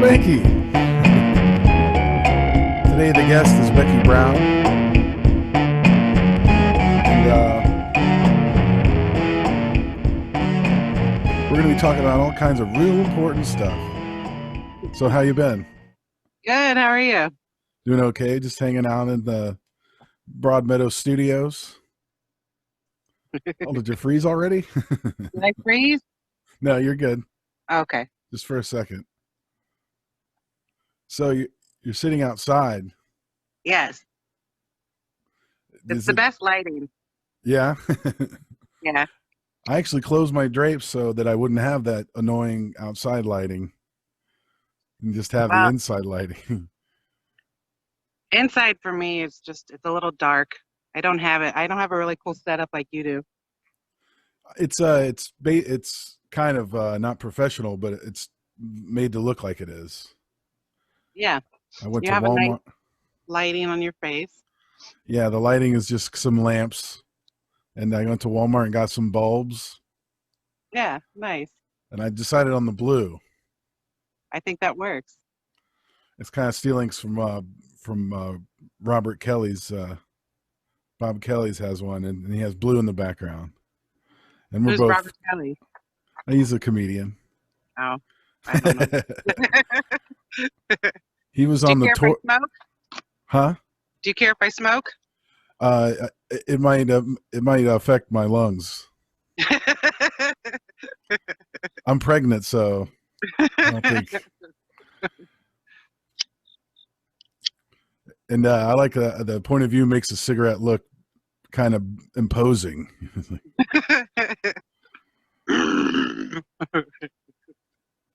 Becky. Today the guest is Becky Brown. And we're going to be talking about all kinds of real important stuff. So how you been? Good. How are you? Doing okay? Just hanging out in the Broadmeadow studios. Oh, did you freeze already? Did I freeze? No, you're good. Okay. Just for a second. So you're sitting outside. Yes. It's Is the it? best lighting. Yeah. Yeah. I actually closed my drapes so that I wouldn't have that annoying outside lighting and just have the Well, inside lighting. inside for me it's a little dark. I don't have a really cool setup like you do. It's kind of not professional, but it's made to look like it is. Yeah. I went You to have a nice Walmart. lighting on your face. Yeah, the lighting is just some lamps, and I went to Walmart and got some bulbs, Yeah, nice. and I decided on the blue. I think that works. It's kind of stealing from Robert Kelly's. Bob Kelly's has one, and he has blue in the background. And we're Who's both. Robert Kelly? He's a comedian. Oh, I don't know. He was Do you on the care if I tour. smoke? Huh? Do you care if I smoke? It might affect my lungs. I'm pregnant, so I don't think. And I like the point of view makes a cigarette look kind of imposing.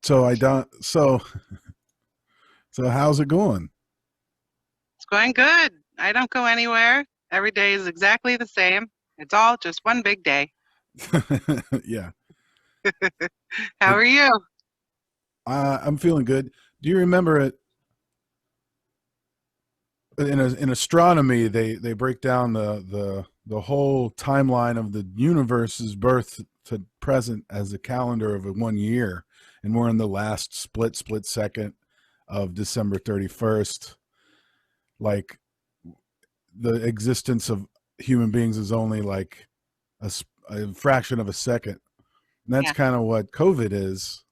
So I don't. So how's it going? It's going good. I don't go anywhere. Every day is exactly the same. It's all just one big day. Yeah. How It, are you? I'm feeling good. Do you remember it in astronomy? They break down the whole timeline of the universe's birth to present as a calendar of 1 year, and we're in the last split second of December 31st. Like the existence of human beings is only like a fraction of a second. And that's Yeah. kind of what COVID is,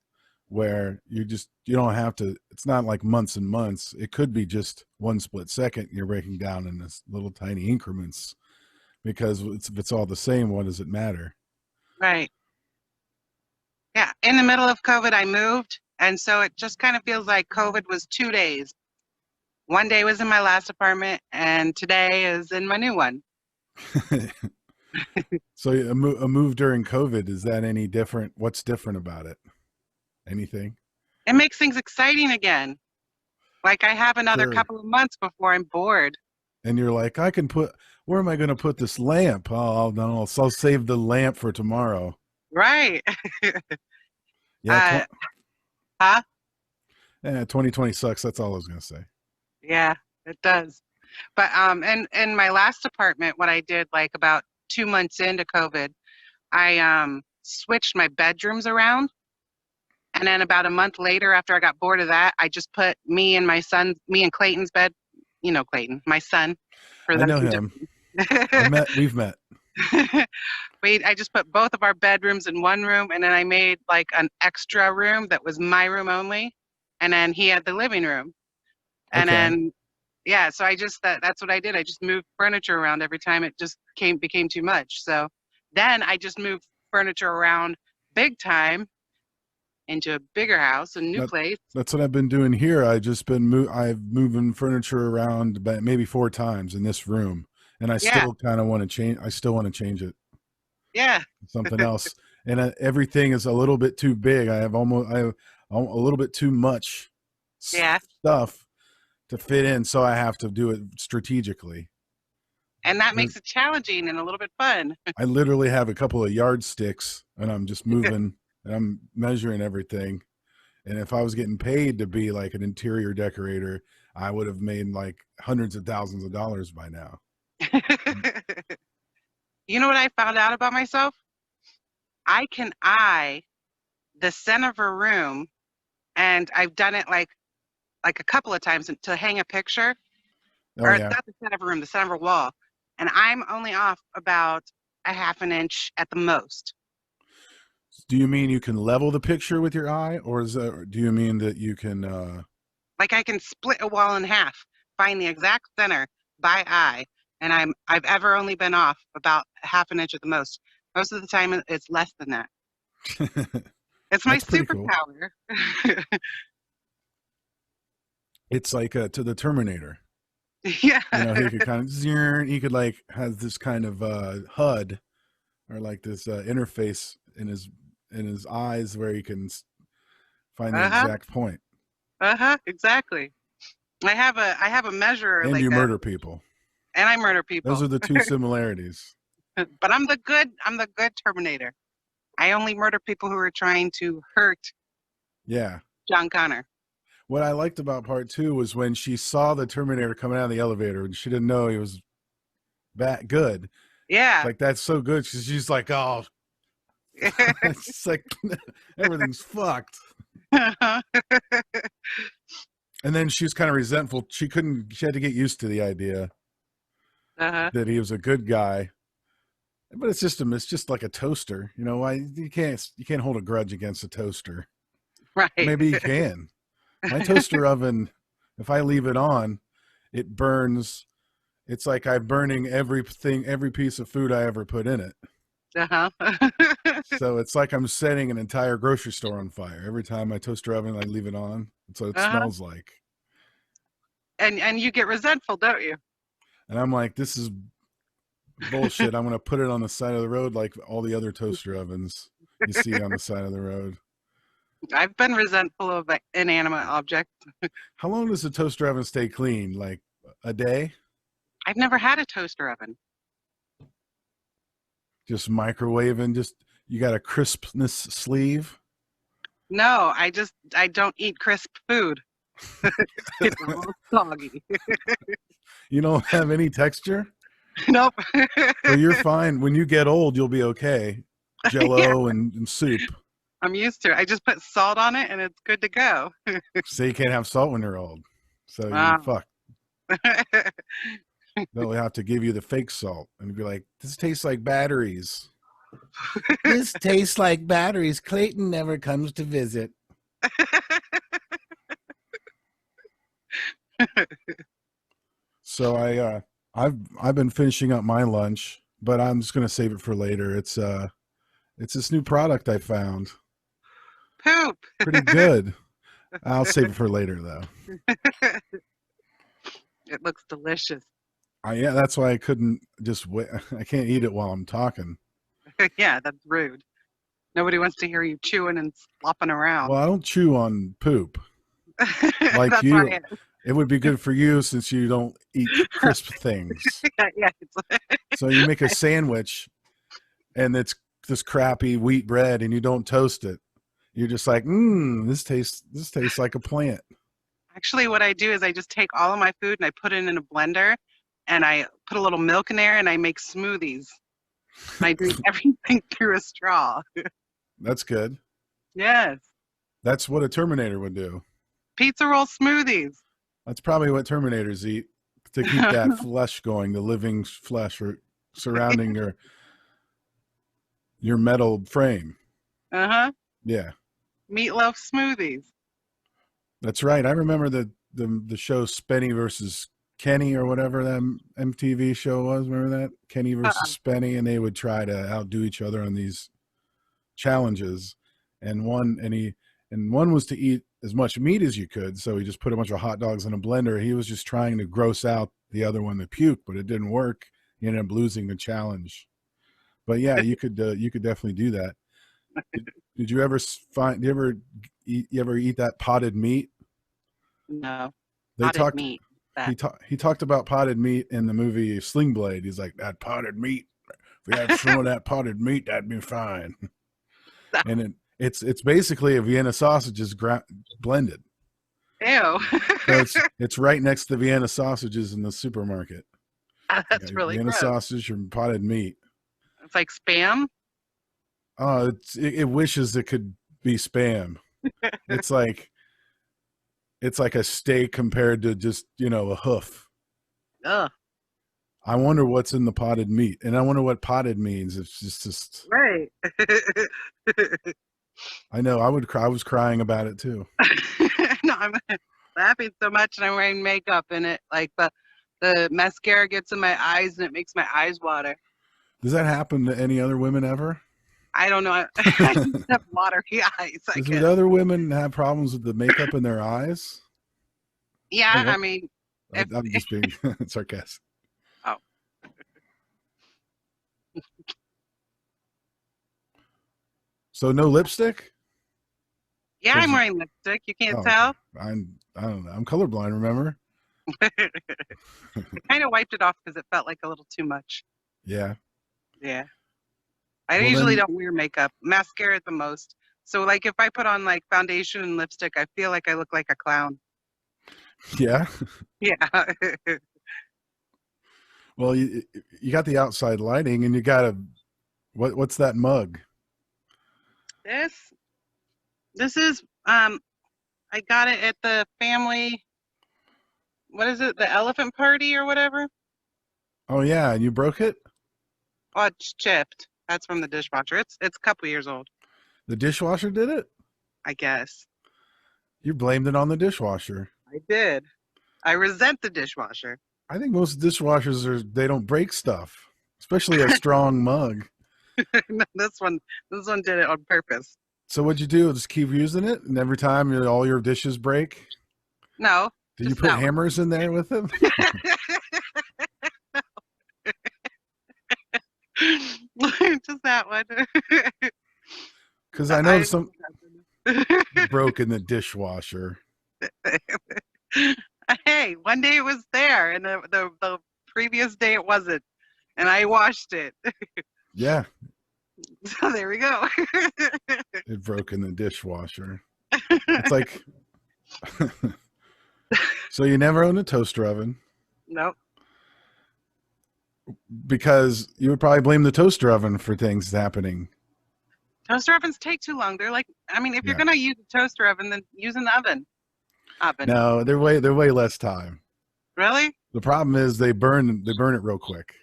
where you don't have to, it's not like months and months. It could be just one split second. You're breaking down in this little tiny increments because if it's all the same, what does it matter? Right. Yeah. In the middle of COVID, I moved. And so it just kind of feels like COVID was 2 days. One day was in my last apartment, and today is in my new one. So a move during COVID, is that any different? What's different about it? Anything? It makes things exciting again. Like I have another Sure. couple of months before I'm bored. And you're like, where am I going to put this lamp? Oh, no, I'll save the lamp for tomorrow. Right. Yeah, Uh, huh? 2020 sucks. That's all I was going to say. Yeah, it does. But in my last apartment, what I did like about 2 months into COVID, I switched my bedrooms around. And then about a month later, after I got bored of that, I just put me and Clayton's bed, you know Clayton, my son, for I those know who him. don't. We've met. I just put both of our bedrooms in one room, and then I made like an extra room that was my room only, and then he had the living room. And Okay. then yeah, so that's what I did. I just moved furniture around every time it just became too much. So then I just moved furniture around big time into a bigger house, a new That, place. that's what I've been doing here. I've moving furniture around about maybe 4 times in this room, and I Yeah, still kind of want to change. I still want to change it yeah, to something else, and everything is a little bit too big. I have a little bit too much yeah. stuff to fit in, so I have to do it strategically. And that makes it challenging and a little bit fun. I literally have a couple of yardsticks, and I'm just moving and I'm measuring everything. And if I was getting paid to be like an interior decorator, I would have made like hundreds of thousands of dollars by now. You know what I found out about myself? I can eye the center of a room, and I've done it like like a couple of times to hang a picture, Oh or yeah. not the center of a room, the center of a wall, and I'm only off about a half an inch at the most. Do you mean you can level the picture with your eye, or do you mean that you can? Like I can split a wall in half, find the exact center by eye, and I've ever only been off about half an inch at the most. Most of the time, it's less than that. It's my That's pretty cool. superpower. It's like to the Terminator. Yeah. You know, he could kind of he could like has this kind of HUD or like this interface in his eyes where he can find the Uh-huh. exact point. Uh-huh. Exactly. I have a measurer And like you a, murder people. and I murder Those people. are the two similarities. But I'm the good Terminator. I only murder people who are trying to hurt Yeah. John Connor. What I liked about part two was when she saw the Terminator coming out of the elevator and she didn't know he was that good. Yeah. Like that's so good. She's like, oh, it's like everything's fucked. And then she was kind of resentful. She had to get used to the idea Uh-huh. that he was a good guy. But it's just like a toaster. You know, you can't hold a grudge against a toaster. Right. Maybe you can. My toaster oven, if I leave it on, it burns. It's like I'm burning every piece of food I ever put in it. Uh-huh. So it's like I'm setting an entire grocery store on fire every time my toaster oven I leave it on. That's what it Uh-huh. smells like. And you get resentful, don't you? And I'm like, this is bullshit. I'm gonna put it on the side of the road like all the other toaster ovens you see on the side of the road. I've been resentful of inanimate objects. How long does the toaster oven stay clean? Like a day? I've never had a toaster oven. Just microwaving, you got a crispness sleeve? No, I don't eat crisp food. It's all soggy. You don't have any texture? Nope. Well, you're fine. When you get old, you'll be okay. Jello and soup. I'm used to it. I just put salt on it and it's good to go. So you can't have salt when you're old. So you're Wow. fucked. They'll have to give you the fake salt and be like, this tastes like batteries. This tastes like batteries. Clayton never comes to visit. So I've been finishing up my lunch, but I'm just gonna save it for later. It's this new product I found. Poop. Pretty good. I'll save it for later though. It looks delicious. Yeah, that's why I couldn't just wait. I can't eat it while I'm talking. Yeah, that's rude. Nobody wants to hear you chewing and slopping around. Well, I don't chew on poop like That's you. why It would be good for you since you don't eat crisp things. yeah, So you make a sandwich and it's this crappy wheat bread and you don't toast it. You're just like, this tastes like a plant. actually what I do is I just take all of my food and I put it in a blender and I put a little milk in there and I make smoothies. I drink everything through a straw. That's good. Yes. That's what a Terminator would do. Pizza roll smoothies. That's probably what Terminators eat to keep that flesh going, the living flesh or surrounding your metal frame. Uh-huh. Yeah. Meatloaf smoothies. That's right. I remember the show Spenny versus Kenny or whatever that MTV show was. Remember that? Kenny versus Spenny, and they would try to outdo each other on these challenges. And one was to eat as much meat as you could. So he just put a bunch of hot dogs in a blender. He was just trying to gross out the other one to puke, but it didn't work. He ended up losing the challenge. But yeah, you could definitely do that. Did you ever you ever eat that potted meat? No. They Potted talked meat. he talked about potted meat in the movie Sling Blade. He's like, that potted meat. If we had some of that potted meat, that'd be fine. And it's basically a Vienna sausages blended. Ew. So it's right next to Vienna sausages in the supermarket. That's really Vienna gross. sausage or potted meat. It's like Spam. Oh, it wishes it could be Spam. It's like It's like a steak compared to just, a hoof. Ugh. I wonder what's in the potted meat, and I wonder what potted means. It's just Right. I know I would cry. I was crying about it too. No, I'm laughing so much and I'm wearing makeup and it like the mascara gets in my eyes and it makes my eyes water. Does that happen to any other women ever? I don't know. I just have watery eyes, I Would guess. other women have problems with the makeup in their eyes? Yeah, Oh, I mean, if I'm just being sarcastic. oh So no lipstick? yeah, I'm Because wearing lipstick. You can't oh, okay. tell. I don't know. I'm colorblind. Remember? I kind of wiped it off because it felt like a little too much. Yeah. Yeah. I Well usually then, don't wear makeup, mascara at the most. So like if I put on like foundation and lipstick, I feel like I look like a clown. yeah. Yeah. Well, you got the outside lighting, and you got a what's that mug? This this is I got it at the family, what is it? The elephant party or whatever? Oh yeah, and you broke it. Oh, it's chipped. That's from the dishwasher. It's a couple years old, The dishwasher did it. I guess. You blamed it on the dishwasher. I did. I resent the dishwasher. I think most dishwashers they don't break stuff, especially a strong mug. No, this one did it on purpose. So what'd you do? Just keep using it, and every time all your dishes break. No, Did you just put that one. hammers in there with them? Just that one. Because I know I some broke in the dishwasher. Hey, one day it was there, and the previous day it wasn't, and I washed it. Yeah, So there we go. it broke in the dishwasher. It's like, so you never owned a toaster oven Nope. because you would probably blame the toaster oven for things happening. Toaster ovens take too long. They're like, I mean, if you're Yeah. gonna use a toaster oven, then use an oven. Oven. No, they're way less time. Really? The problem is they burn it real quick.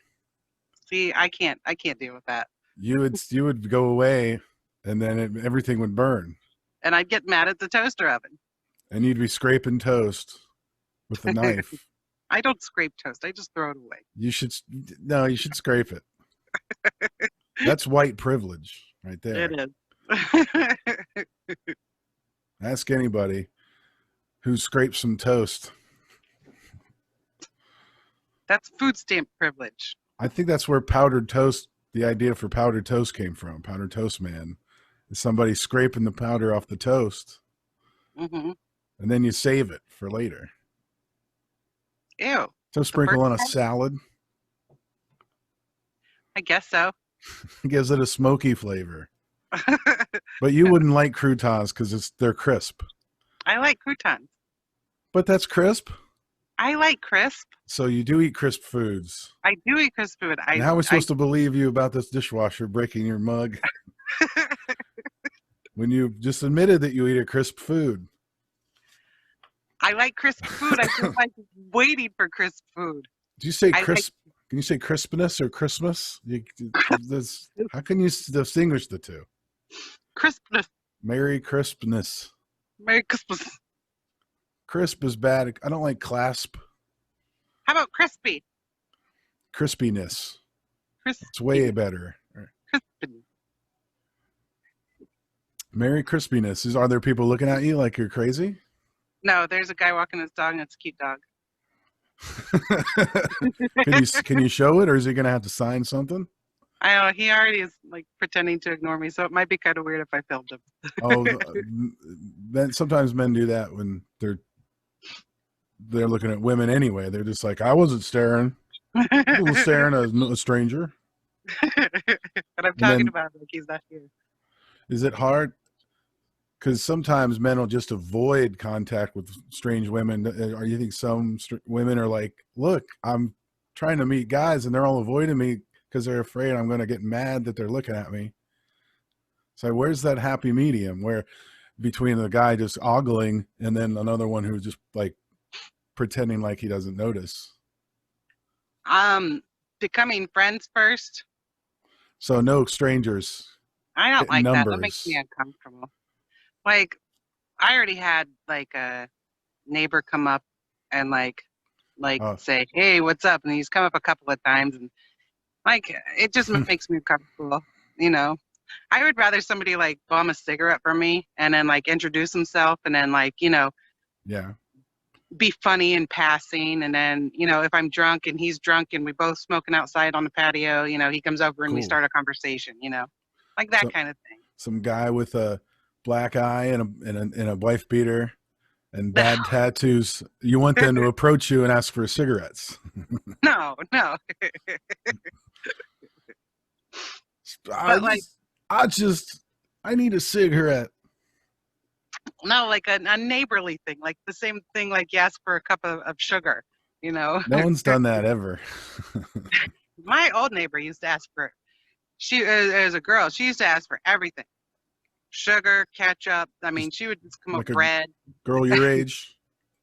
See, I can't deal with that. You would go away, and then everything would burn, And I'd get mad at the toaster oven. and you'd be scraping toast with a knife. I don't scrape toast. I just throw it away. You should no, you should scrape it. That's white privilege right there. It is. Ask anybody who scrapes some toast. That's food stamp privilege. I think that's where powdered toast, the idea for powdered toast came from. Powdered toast man is somebody scraping the powder off the toast, Hmm. and then you save it for later. Ew. So sprinkle first on a time? salad. I guess so. It gives it a smoky flavor. But you wouldn't like croutons because they're crisp. I like croutons. But that's crisp. I like crisp. So you do eat crisp foods. I do eat crisp food. And how are we supposed to believe you about this dishwasher breaking your mug when you just admitted that you eat a crisp food? I like crisp food. I just like waiting for crisp food. Do you say I crisp? Can you say crispness or Christmas? How can you distinguish the two? Crispness. Merry crispness. Merry Christmas. Crisp is bad. I don't like clasp. How about crispy? Crispiness. Crispy. It's way better. Crispy. Merry crispiness. Are there people looking at you like you're crazy? No, there's a guy walking his dog, and it's a cute dog. Can you show it, or is he going to have to sign something? I know he already is like pretending to ignore me, so it might be kind of weird if I filmed him. Oh, then sometimes men do that when they're looking at women anyway. They're just like, I wasn't staring. I wasn't staring at a stranger. But I'm talking about him like he's not here. Is it hard? Because sometimes men will just avoid contact with strange women. Or you think some women are like, look, I'm trying to meet guys and they're all avoiding me because they're afraid I'm going to get mad that they're looking at me. So where's that happy medium where between the guy just ogling and then another one who's just like pretending like he doesn't notice. Um, Becoming friends first. So no strangers I don't hitting like that. That makes me numbers. uncomfortable. Like, I already had like a neighbor come up and like Oh, say, "Hey, what's up?" And he's come up a couple of times, and like it just makes me uncomfortable. You know, I would rather somebody like bum a cigarette for me and then like introduce himself and then like yeah, be funny in passing, and then if I'm drunk and he's drunk and we both smoking outside on the patio, he comes over and we cool. start a conversation. Like that So kind of some guy with a black eye and a wife beater and thing. bad tattoos. You want them to approach you and ask for cigarettes. No, no. I But like, just, I just, I need a cigarette. no, like a neighborly thing, like the same thing, like you ask for a cup of sugar, you know. No one's done that ever. My old neighbor used to ask for, she, as a girl, she used to ask for everything. Sugar, ketchup. I mean, Just she would just come up like a bread. girl your age.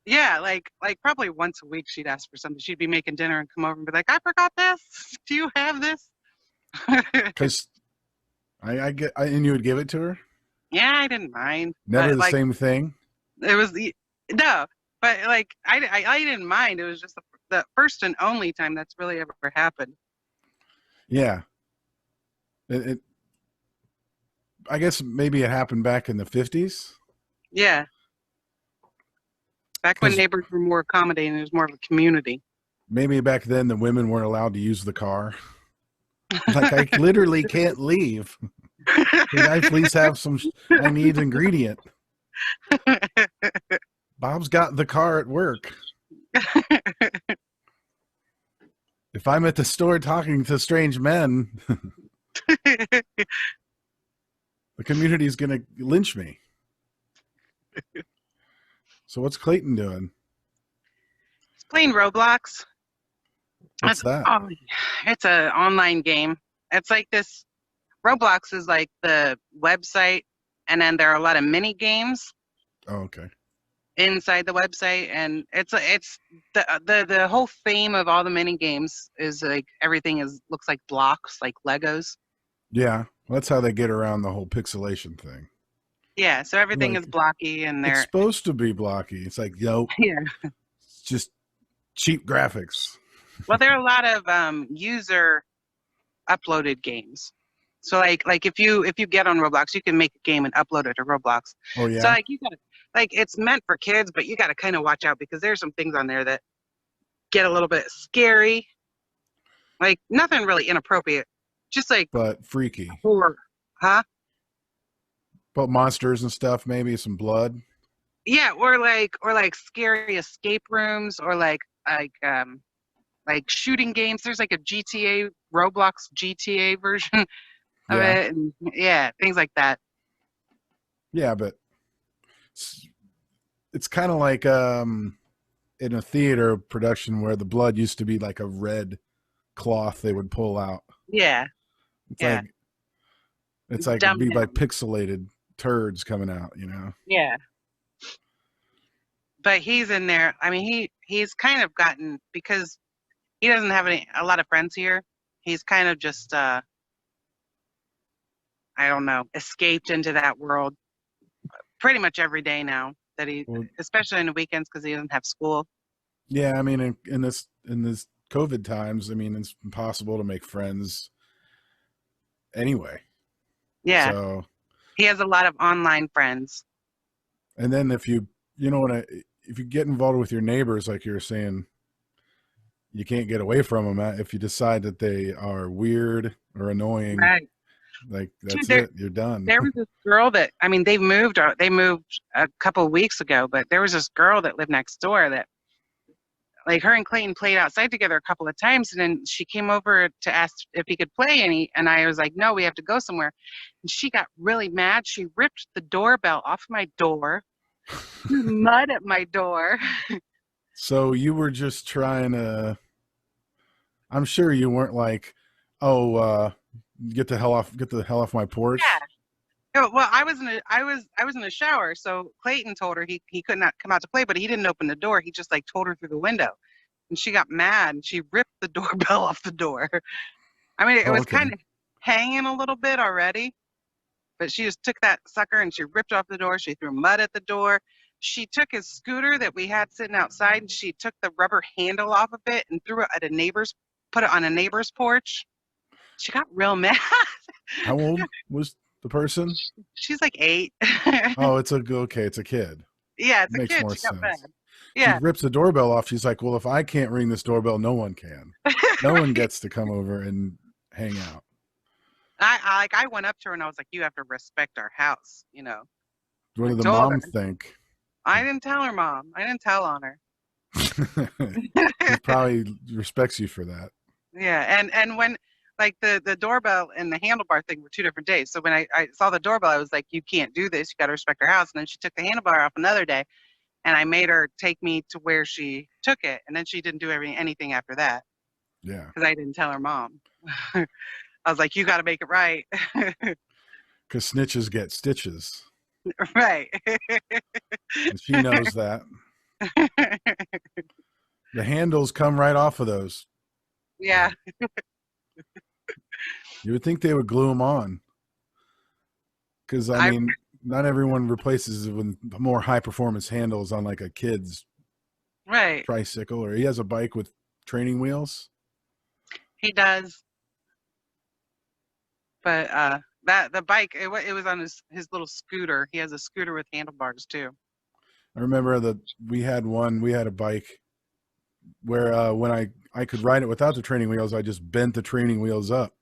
Yeah, like probably once a week she'd ask for something. She'd be making dinner and come over and be like, I forgot this. Do you have this? Because and you would give it to her. Yeah, I didn't mind. Never But the like same thing. it was the no, but like I didn't mind. It was just the first and only time that's really ever happened. Yeah. It I guess maybe it happened back in the 50s. Yeah. Back when Because neighbors were more accommodating, it was more of a community. maybe back then the women weren't allowed to use the car. Like, I literally can't leave. Can I please have some? I need ingredient. Bob's got the car at work. If I'm at the store talking to strange men, the community's going to lynch me. So what's Clayton doing? It's playing Roblox. What's that? It's an online game. It's like this. Roblox is like the website, and then there are a lot of mini games Oh, okay. inside the website, and it's the whole theme of all the mini games is like everything is looks like blocks, like Legos. Yeah, well, that's how they get around the whole pixelation thing. Yeah, so everything Like, is blocky, and it's they're supposed to be blocky. It's like, yo, yeah. it's just cheap graphics. Well, there are a lot of user uploaded games. So like if you get on Roblox, you can make a game and upload it to Roblox. Oh, So yeah. like you gotta like it's meant for kids, but you gotta kind of watch out because there's some things on there that get a little bit scary. Like nothing really inappropriate, just like But freaky. horror, huh? But monsters and stuff, maybe some blood. Yeah, or like scary escape rooms, or like shooting games. There's like a GTA Roblox GTA version of Yeah. it, and yeah, things like that. Yeah, but it's kind of like in a theater production where the blood used to be like a red cloth they would pull out. Yeah, It's yeah, like it'd dumbed be like down. pixelated turds coming out, you know. Yeah, but he's in there. I mean, he's kind of gotten because he doesn't have a lot of friends here. He's kind of just I don't know, escaped into that world pretty much every day now. That he, Well, especially in the weekends, because he doesn't have school. yeah, I mean in this COVID times, I mean it's impossible to make friends anyway. Yeah, So, he has a lot of online friends. and then if you know if you get involved with your neighbors like you were saying, you can't get away from them if you decide that they are weird or annoying. Right. Like, Dude, that's it. You're done. there was this girl that I mean they moved a couple of weeks ago, but there was this girl that lived next door that like her and Clayton played outside together a couple of times, and then she came over to ask if he could play, and I was like, no, we have to go somewhere. And she got really mad. She ripped the doorbell off my door, mud at my door. So you were just trying to. I'm sure you weren't like, oh, get the hell off my porch. Yeah. Oh, well, I was in the shower, so Clayton told her he could not come out to play, but he didn't open the door. He just like told her through the window, and she got mad and she ripped the doorbell off the door. I mean, it Oh, was okay. kind of hanging a little bit already, but she just took that sucker and she ripped off the door. She threw mud at the door. She took his scooter that we had sitting outside and she took the rubber handle off of it and threw it at a neighbor's, put it on a neighbor's porch. She got real mad. How old was the person? She's like 8. Oh, okay. It's a kid. Yeah, it's a Makes kid. more She got mad. sense. She Yeah. rips the doorbell off. She's like, well, if I can't ring this doorbell, no one can. No one Right. gets to come over and hang out. I went up to her and I was like, you have to respect our house, you know. What I do the told mom her. think? I didn't tell her, mom. I didn't tell on her. He probably respects you for that. Yeah, and when like the doorbell and the handlebar thing were 2 different days. So when I saw the doorbell, I was like, you can't do this. You got to respect our house. And then she took the handlebar off another day, and I made her take me to where she took it, and then she didn't do anything after that Yeah. because I didn't tell her mom. I was like, you got to make it right. Because snitches get stitches. Right. And she knows that. The handles come right off of those. Yeah. You would think they would glue them on. Because, I I mean, not everyone replaces it with more high performance handles on like a kid's right. tricycle, or he has a bike with training wheels. He does. But that the bike it was on his little scooter. He has a scooter with handlebars too. I remember we had a bike where when I could ride it without the training wheels, I just bent the training wheels up.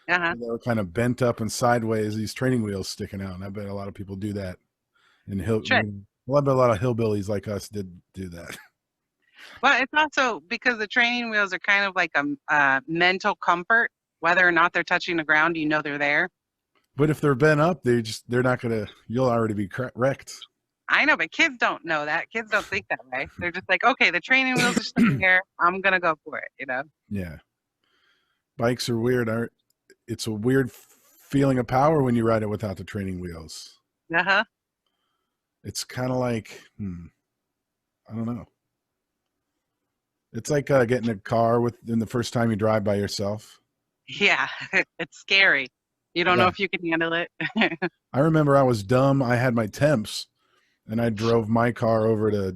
Uh-huh. They were kind of bent up and sideways, these training wheels sticking out. And I bet a lot of people do that. Sure. Well, I bet a lot of hillbillies like us did do that. Well, it's also because the training wheels are kind of like a mental comfort. Whether or not they're touching the ground, you know they're there. But if they're bent up, they're not gonna. You'll already be wrecked. I know, but kids don't know that. Kids don't think that way. They're just like, okay, the training wheels are sitting here. I'm gonna go for it, you know? Yeah, bikes are weird. It's a weird feeling of power when you ride it without the training wheels. Uh-huh. It's kind of like, I don't know. It's like getting a car in the first time you drive by yourself. Yeah. It's scary. You don't know Yeah, if you can handle it. I remember I was dumb. I had my temps, and I drove my car over to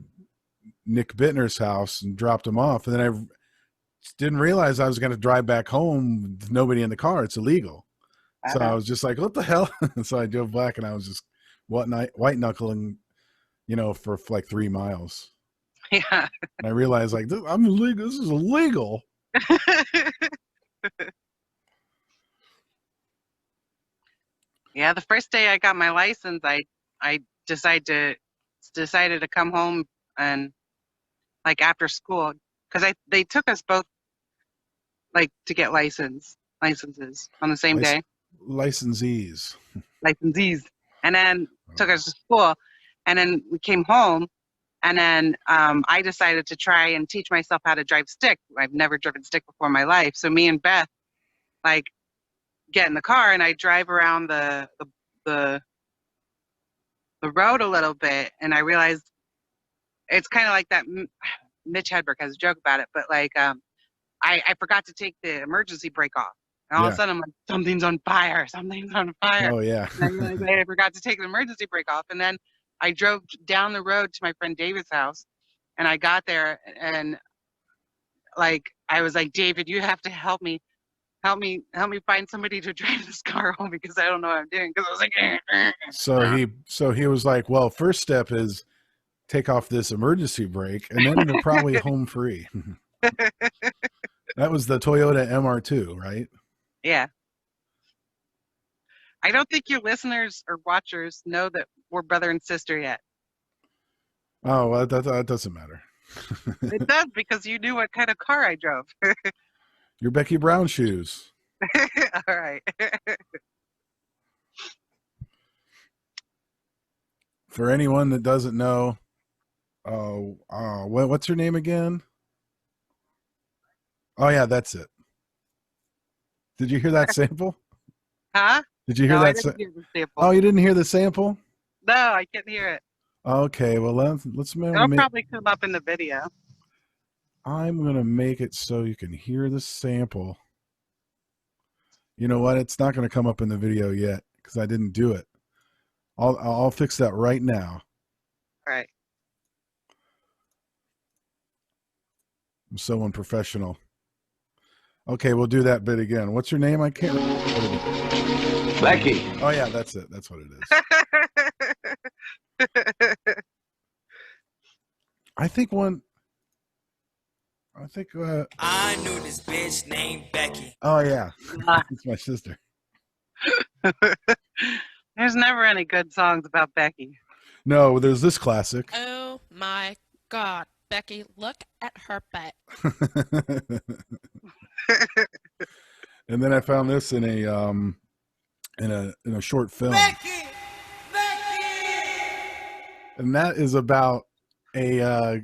Nick Bittner's house and dropped him off, and then I didn't realize I was going to drive back home with nobody in the car. It's illegal. So I Uh-huh. was just like, what the hell? So I drove back and I was just white knuckling, for like 3 miles. Yeah. And I realized like, I'm illegal. This is illegal. Yeah, the first day I got my license, I decided to come home and like after school because I they took us both like to get licenses on the same Lic- day, Licensees. licensees, and then Oh, took us to school, and then we came home, and then I decided to try and teach myself how to drive stick. I've never driven stick before in my life, so me and Beth like get in the car and I drive around the the road a little bit, and I realized it's kind of like that. Mitch Hedberg has a joke about it, but like I forgot to take the emergency brake off. And all of a yeah. sudden, I'm like, something's on fire. Something's on fire. Oh, yeah. And I realized I forgot to take the emergency brake off. And then I drove down the road to my friend David's house. And I got there and like, I was like, David, you have to help me find somebody to drive this car home because I don't know what I'm doing. Because I was like, So he was like, well, first step is take off this emergency brake, and then you're probably home free. That was the Toyota MR2, right? yeah. I don't think your listeners or watchers know that we're brother and sister yet. Oh, well, that doesn't matter. It does because you knew what kind of car I drove. Your Becky Brown shoes. All right. For anyone that doesn't know, what's her name again? Oh yeah, that's it. Did you hear that sample? Huh? Did you hear No, I that? didn't hear the Oh, sample. you didn't hear the sample? No, I can't hear it. Okay, well let's It'll make. probably come up in the video. I'm gonna make it so you can hear the sample. You know what? It's not gonna come up in the video yet because I didn't do it. I'll fix that right now. All right. I'm so unprofessional. Okay, we'll do that bit again. What's your name? I can't remember what it is. Becky. Oh yeah, that's it. That's what it is. I think I knew this bitch named Becky. Oh yeah. It's my sister. There's never any good songs about Becky. No, there's this classic. Oh my God, Becky, look at her butt. And then I found this in a short film. Becky! Becky! And that is about a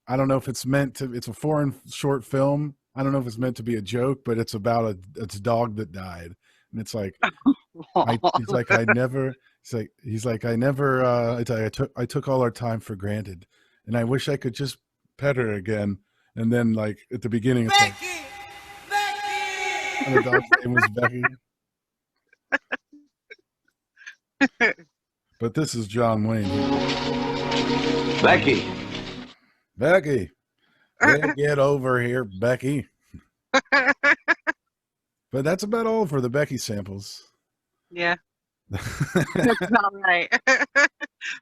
I don't know if it's meant to, it's a foreign short film. I don't know if it's meant to be a joke, but it's about it's a dog that died. And it's like I took all our time for granted, and I wish I could just pet her again. And then like at the beginning, it's Becky! like, Becky! and the dog's name was Becky. But this is John Wayne. Becky. Becky, get over here, Becky. But that's about all for the Becky samples. Yeah, that's not right.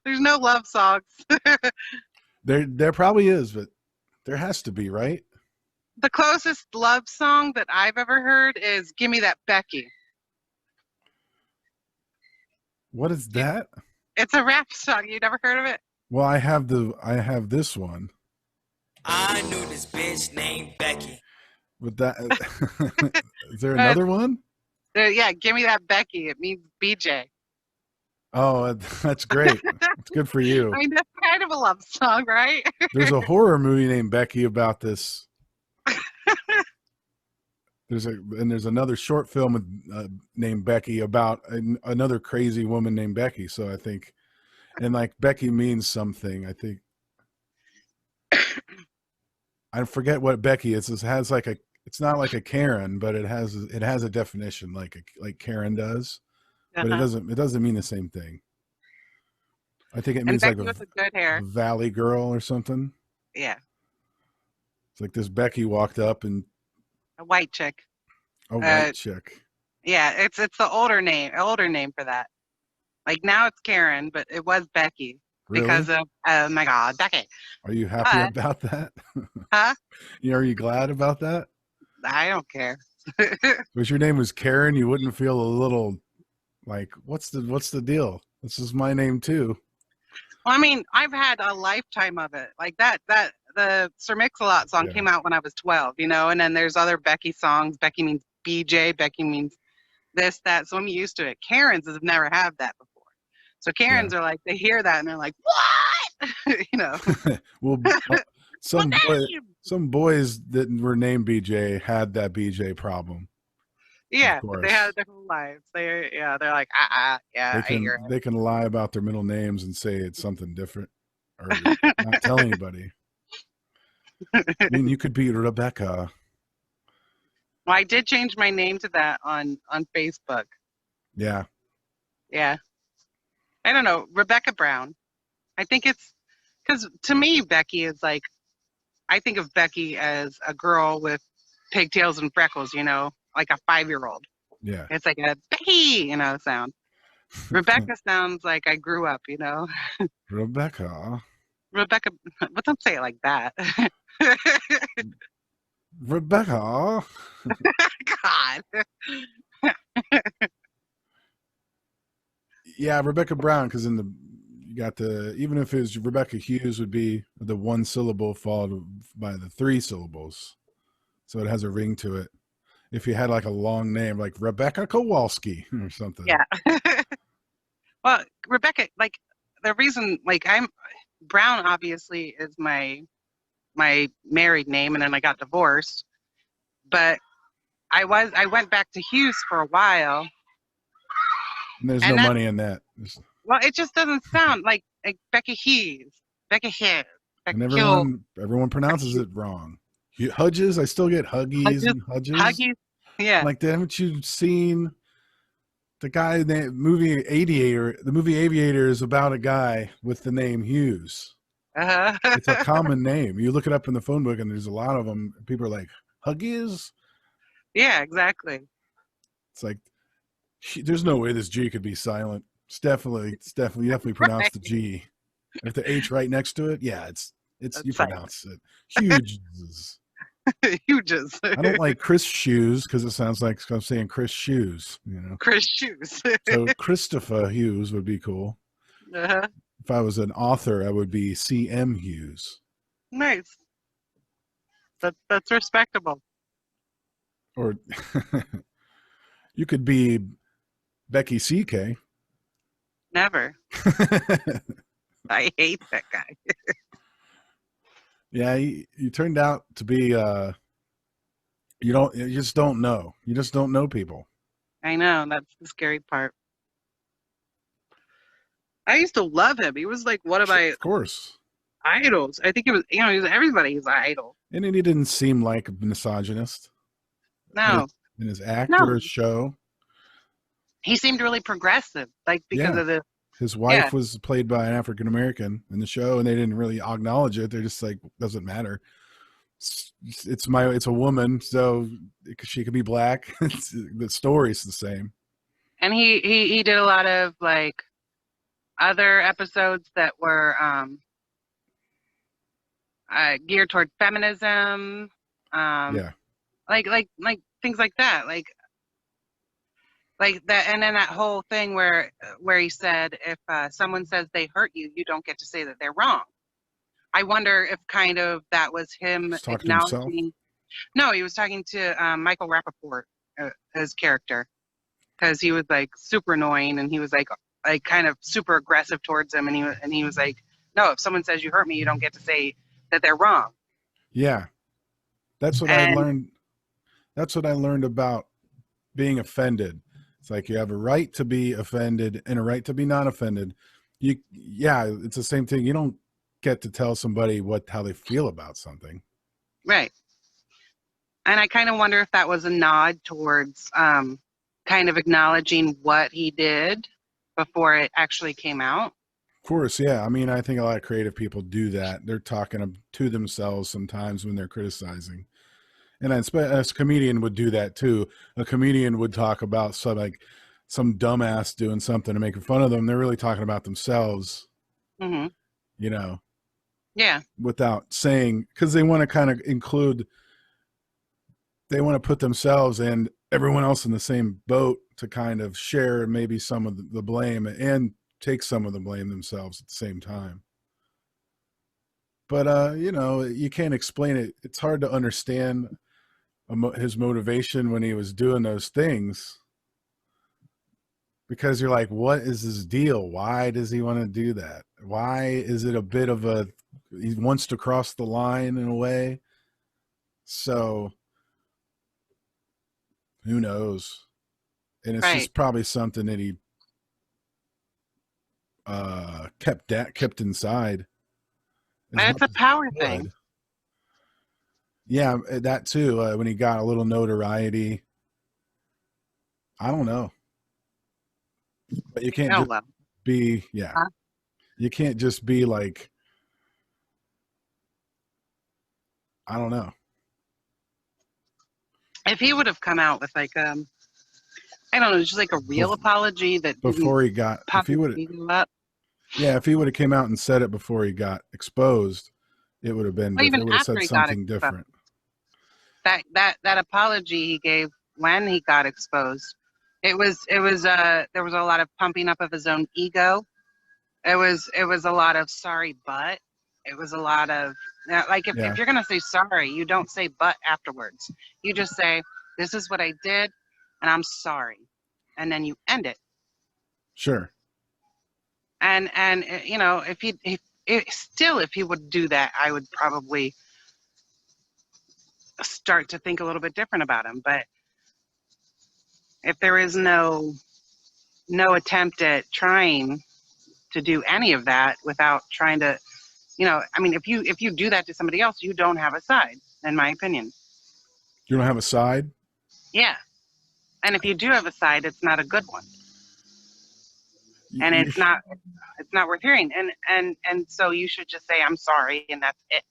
There's no love songs. There probably is, but there has to be, right? The closest love song that I've ever heard is "Give Me That Becky." What is that? It's a rap song. You never heard of it? Well, I have this one. I knew this bitch named Becky. But that is there another one? Yeah, "Give Me That Becky." It means BJ. Oh, that's great. It's good for you. I mean, that's kind of a love song, right? There's a horror movie named Becky about this. There's another short film named Becky about another crazy woman named Becky. So I think, and like Becky means something. I think I forget what Becky is. It has like it's not like a Karen, but it has a definition like Karen does, but it doesn't mean the same thing. I think it means Becky like with the good hair. Valley girl or something. Yeah, It's like this Becky walked up and a white chick. a white chick. Yeah, it's the older name for that. Like now it's Karen, but it was Becky Really? because of oh my God, Becky. Are you happy about that? Huh? Are you glad about that? I don't care. If your name was Karen, you wouldn't feel a little like what's the deal? This is my name too. Well, I mean, I've had a lifetime of it. Like that the Sir Mix-a-Lot song came out when I was 12, and then there's other Becky songs. Becky means BJ, Becky means this, that. So I'm used to it. Karens have never had that before. So Karens are like, they hear that and they're like, what? Well, some boys that were named BJ had that BJ problem. Yeah, but they had their whole lives. They're like, yeah, They can lie about their middle names and say it's something different, or not tell anybody. I mean, you could be Rebecca. Well, I did change my name to that on Facebook. Yeah. Yeah. I don't know, Rebecca Brown. I think it's because to me, Becky is like, I think of Becky as a girl with pigtails and freckles, like a 5-year-old. Yeah. It's like a Becky, sound. Rebecca sounds like I grew up, Rebecca. Rebecca, but don't say it like that. Rebecca. God. Yeah, Rebecca Brown, because you got even if it was Rebecca Hughes, would be the one syllable followed by the 3 syllables, so it has a ring to it. If you had like a long name, like Rebecca Kowalski or something. Yeah. Well, Rebecca, like the reason, like Brown obviously is my married name, and then I got divorced. But I went back to Hughes for a while, And there's And no that's, money in that. well, it just doesn't sound like Becky Hughes, Becky Hughes, And Becky Hill, everyone pronounces it wrong. Hudges, I still get Huggies Hughes, and Hudges. Huggies. Yeah. Like, haven't you seen the guy in the movie Aviator? The movie Aviator is about a guy with the name Hughes. It's a common name. You look it up in the phone book, and there's a lot of them. People are like, Huggies? Yeah, exactly. It's like, there's no way this G could be silent. It's definitely pronounce the G. If the H right next to it, yeah, it's That's you silent. pronounce it. Huge. Huges. I don't like Chris Shoes because it sounds like I'm saying Chris Shoes, Chris Shoes. So Christopher Hughes would be cool. Uh-huh. If I was an author, I would be C.M. Hughes. Nice. That's respectable. Or you could be Becky C.K. Never. I hate that guy. Yeah, you turned out to be you just don't know. You just don't know people. I know, that's the scary part. I used to love him. He was like one of my Of course. idols. I think he was he was everybody's idol. And he didn't seem like a misogynist. No. In his act No. or his show. He seemed really progressive, like because of the his wife was played by an African American in the show, and they didn't really acknowledge it. They're just like, doesn't matter. It's a woman, so she could be black. The story's the same. and he did a lot of like other episodes that were geared toward feminism, like things like that, like that. And then that whole thing where he said, if someone says they hurt you, you don't get to say that they're wrong. I wonder if kind of that was him acknowledging. No, he was talking to Michael Rappaport, his character, because he was like super annoying, and he was like kind of super aggressive towards him, and he was like, no, if someone says you hurt me, you don't get to say that they're wrong. Yeah, that's what I learned. That's what I learned about being offended. It's like you have a right to be offended and a right to be not offended. It's the same thing. You don't get to tell somebody how they feel about something. Right. And I kind of wonder if that was a nod towards kind of acknowledging what he did before it actually came out. Of course, yeah. I mean, I think a lot of creative people do that. They're talking to themselves sometimes when they're criticizing. And a comedian would do that too. A comedian would talk about some dumbass doing something and making fun of them. They're really talking about themselves, Mm-hmm. Yeah. Without saying, because they want to kind of they want to put themselves and everyone else in the same boat to kind of share maybe some of the blame and take some of the blame themselves at the same time. But, you can't explain it. It's hard to understand his motivation when he was doing those things, because you're like, what is his deal? Why does he want to do that? Why is it a bit of he wants to cross the line in a way? So who knows? And it's just probably something that he kept inside. It's a power thing. Yeah, that too. When he got a little notoriety, I don't know, but you can't just be You can't just be like, I don't know. If he would have come out with like I don't know, just like a real apology that before he got, if he would have came out and said it before he got exposed, it would have been. Well, even it would have said something different. That apology he gave when he got exposed, there was a lot of pumping up of his own ego. It was a lot of sorry, but it was a lot of like if you're gonna say sorry, you don't say but afterwards. You just say, this is what I did, and I'm sorry, and then you end it. Sure. And if he would do that, I would probably start to think a little bit different about him. But if there is no no attempt at trying to do any of that without trying to, I mean, if you do that to somebody else, you don't have a side, in my opinion. You don't have a side? Yeah. And if you do have a side, it's not a good one. And it's not worth hearing. And so you should just say, I'm sorry, and that's it.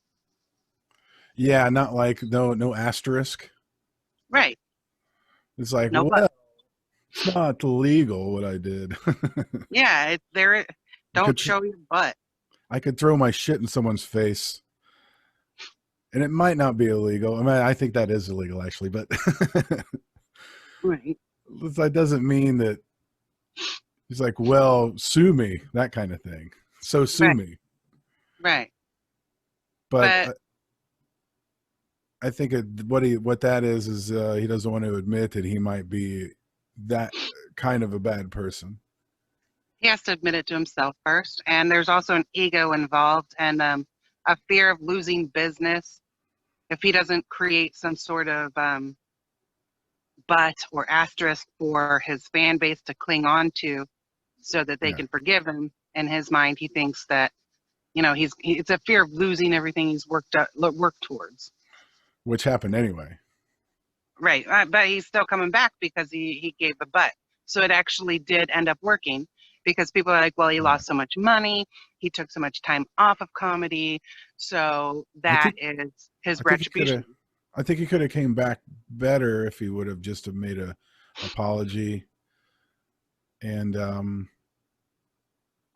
Yeah, not like no asterisk. Right. It's like, No, well, but it's not legal what I did. yeah, don't show your butt. I could throw my shit in someone's face, and it might not be illegal. I mean, I think that is illegal actually, but Right. that doesn't mean that he's like, well, sue me, that kind of thing. So sue me. Right. But I think what that is he doesn't want to admit that he might be that kind of a bad person. He has to admit it to himself first. And there's also an ego involved and a fear of losing business if he doesn't create some sort of butt or asterisk for his fan base to cling on to so that they can forgive him. In his mind, he thinks that, it's a fear of losing everything he's worked towards. Which happened anyway. Right. But he's still coming back because he gave the butt. So it actually did end up working because people are like, well, he lost so much money. He took so much time off of comedy. So that is his retribution. I think he could have came back better if he would have just made a apology. And,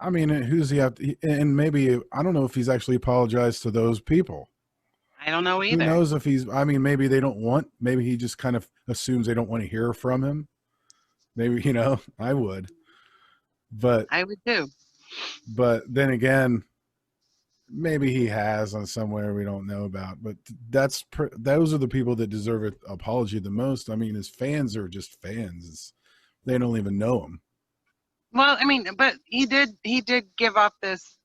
I mean, who's he have to, and maybe, I don't know if he's actually apologized to those people. I don't know either. Who knows if maybe they don't want, maybe he just kind of assumes they don't want to hear from him. Maybe, I would. But I would too. But then again, maybe he has on somewhere we don't know about. But those are the people that deserve an apology the most. I mean, his fans are just fans. They don't even know him. Well, I mean, but he did give off this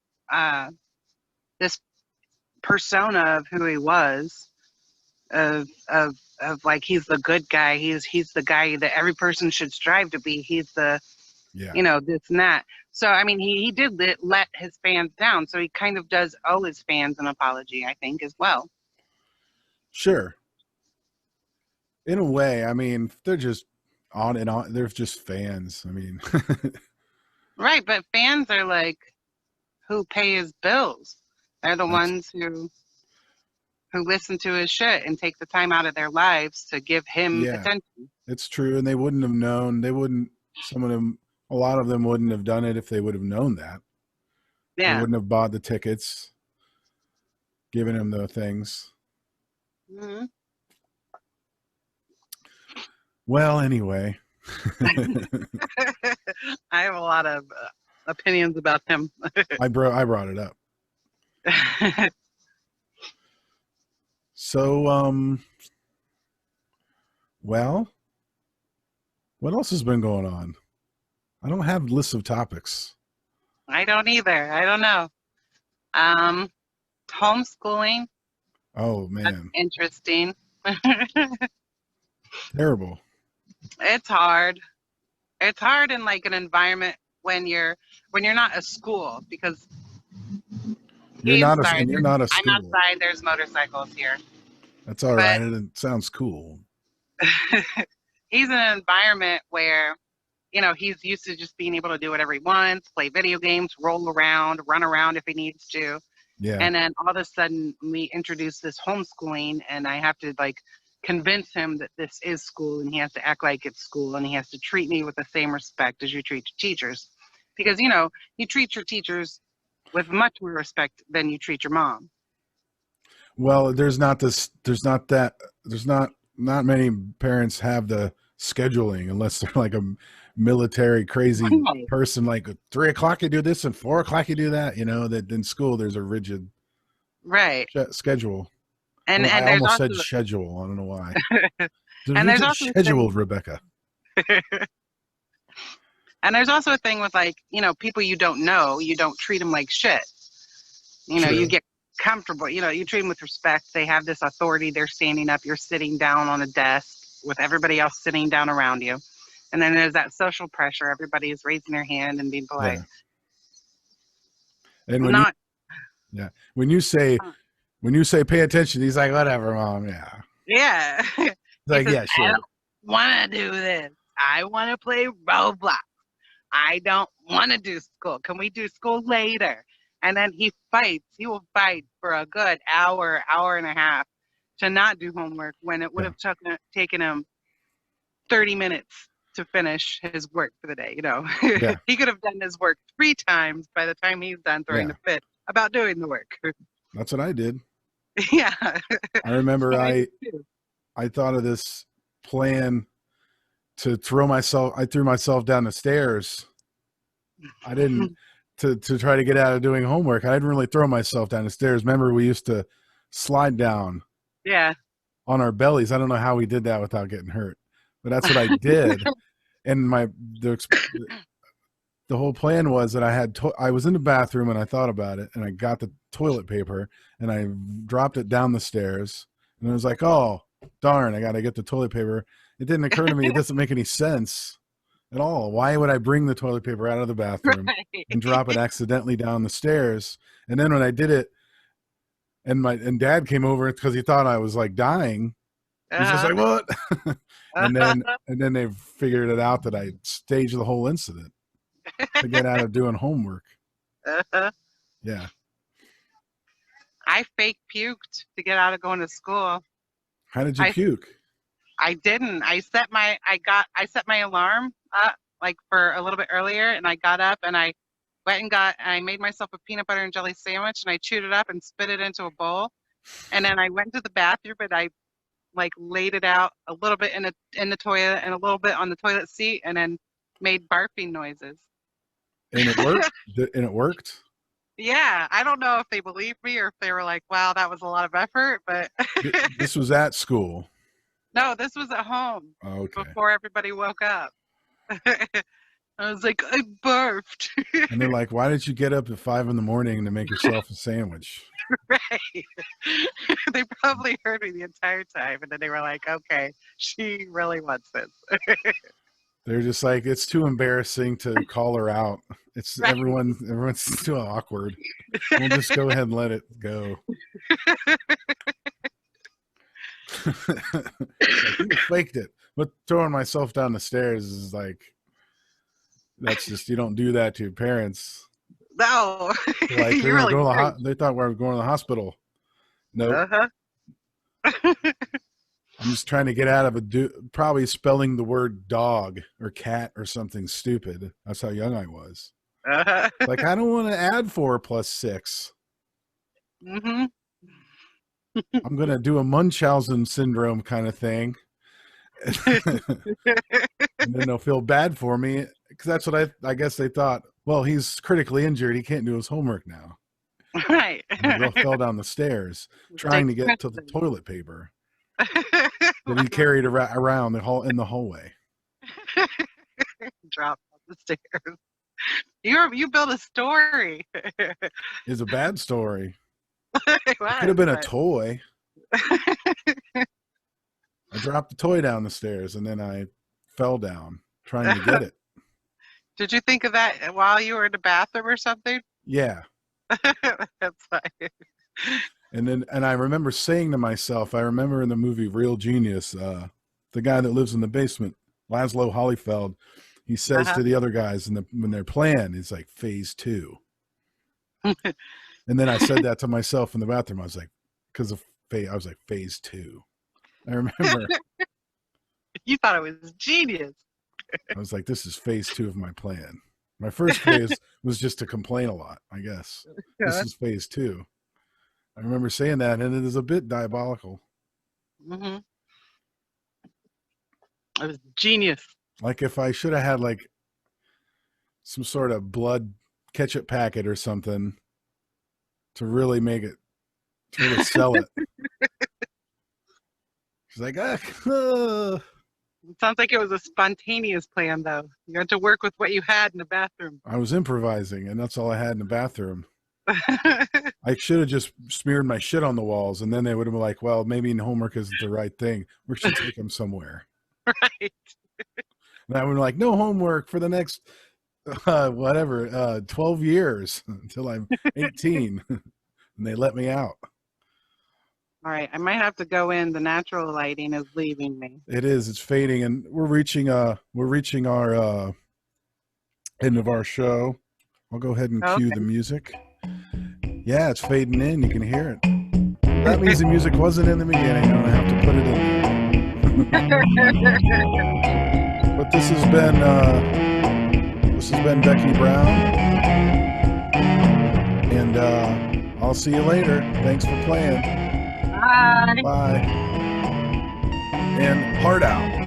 this persona of who he was, of like he's the good guy. He's the guy that every person should strive to be. He's the this and that. So I mean, he did let his fans down. So he kind of does owe his fans an apology, I think, as well. Sure. In a way, I mean, they're just on and on. They're just fans. I mean, right, but fans are like who pay his bills. They're the ones who listen to his shit and take the time out of their lives to give him attention. It's true, and they wouldn't have known. They wouldn't. A lot of them wouldn't have done it if they would have known that. Yeah, they wouldn't have bought the tickets, given him the things. Mm-hmm. Well, anyway. I have a lot of opinions about him. I brought it up. So, well, what else has been going on? I don't have lists of topics. I don't either. I don't know. Homeschooling. Oh, man. That's interesting. Terrible. It's hard. It's hard in like an environment when you're not a school because you're not a school. I'm outside. There's motorcycles here. That's all right. It sounds cool. He's in an environment where, he's used to just being able to do whatever he wants, play video games, roll around, run around if he needs to. Yeah. And then all of a sudden we introduce this homeschooling and I have to like convince him that this is school and he has to act like it's school and he has to treat me with the same respect as you treat your teachers. Because, you treat your teachers with much more respect than you treat your mom. Well, not many parents have the scheduling unless they're like a military crazy person, like 3 o'clock you do this and 4 o'clock you do that, that in school there's a rigid schedule. And I almost said schedule. I don't know why. And there's also scheduled, Rebecca. And there's also a thing with like, people you don't know, you don't treat them like shit. You get comfortable, you treat them with respect. They have this authority. They're standing up. You're sitting down on a desk with everybody else sitting down around you. And then there's that social pressure. Everybody's raising their hand and being polite. Yeah. And when Not, yeah, when you say pay attention, he's like, whatever, mom. Yeah. yeah. He's He like, says, yeah, I sure. don't want to do this. I want to play Roblox. I don't want to do school. Can we do school later? And then he fights. He will fight for a good hour, hour and a half to not do homework when it would have taken him 30 minutes to finish his work for the day. You know, Yeah. he could have done his work 3 times by the time he's done throwing Yeah. the fit about doing the work. That's what I did. Yeah. I remember So I did too. thought of this plan to I threw myself down the stairs. I didn't to try to get out of doing homework. I didn't really throw myself down the stairs. Remember, we used to slide down Yeah. on our bellies. I don't know how we did that without getting hurt, but that's what I did. And the whole plan was that I was in the bathroom and I thought about it, and I got the toilet paper and I dropped it down the stairs, and I was like, oh darn, I got to get the toilet paper. It didn't occur to me it doesn't make any sense at all. Why would I bring the toilet paper out of the bathroom and drop it accidentally down the stairs? And then when I did it, and Dad came over because he thought I was like dying. He's just like, what? and then they figured it out that I staged the whole incident to get out of doing homework. Yeah. I fake puked to get out of going to school. How did you puke? I didn't. I set my alarm up like for a little bit earlier, and I got up and I went and I made myself a peanut butter and jelly sandwich, and I chewed it up and spit it into a bowl. And then I went to the bathroom, but I like laid it out a little bit in the toilet and a little bit on the toilet seat, and then made barfing noises. And it worked? And it worked? Yeah, I don't know if they believed me or if they were like, wow, that was a lot of effort, but This was at school. no, this was at home Okay. before everybody woke up. I was like, I barfed. And they're like, why did you get up at 5 a.m. to make yourself a sandwich? Right. They probably heard me the entire time, and then they were like, okay, she really wants this. They're just like, it's too embarrassing to call her out. It's Right. everyone's too awkward. We'll just go ahead and let it go. Like, you faked it. But throwing myself down the stairs is like, that's just, you don't do that to your parents. No. They're like, You're really they thought we were going to the hospital. Nope. I'm just trying to get out of probably spelling the word dog or cat or something stupid. That's how young I was. Like, I don't want to add 4 plus 6. Mm-hmm. I'm going to do a Munchausen syndrome kind of thing. And then they'll feel bad for me because that's what I guess they thought. Well, he's critically injured. He can't do his homework now. Right. And he fell down the stairs trying to get to the toilet paper that he carried around in the hallway. Drop off the stairs. You built a story. It's a bad story. It Could have been a but- toy. I dropped the toy down the stairs and then I fell down trying to get it. Did you think of that while you were in the bathroom or something? Yeah. That's fine. And I remember saying to myself, I remember in the movie Real Genius, the guy that lives in the basement, Laszlo Holyfeld, he says to the other guys when they're playing, it's like phase 2. And then I said that to myself in the bathroom. I was like, I was like, phase 2. I remember. You thought it was genius. I was like, this is phase 2 of my plan. My first phase was just to complain a lot, I guess. This is phase 2. I remember saying that, and it is a bit diabolical. Mm-hmm. It was genius. Like if I should have had like some sort of blood ketchup packet or something to really make it, to really sell it. She's like, It sounds like it was a spontaneous plan, though. You had to work with what you had in the bathroom. I was improvising, and that's all I had in the bathroom. I should have just smeared my shit on the walls, and then they would have been like, well, maybe homework isn't the right thing. We should take him somewhere. Right. And I was like, no homework for the next 12 years until I'm 18. And they let me out. All right, I might have to go in. The natural lighting is leaving me. It is. It's fading, and we're reaching our end of our show. I'll go ahead and cue the music. Yeah, it's fading in. You can hear it. That means the music wasn't in the beginning. I'm gonna have to put it in. But this has been Becky Brown, and I'll see you later. Thanks for playing. Bye. Bye. And heart out.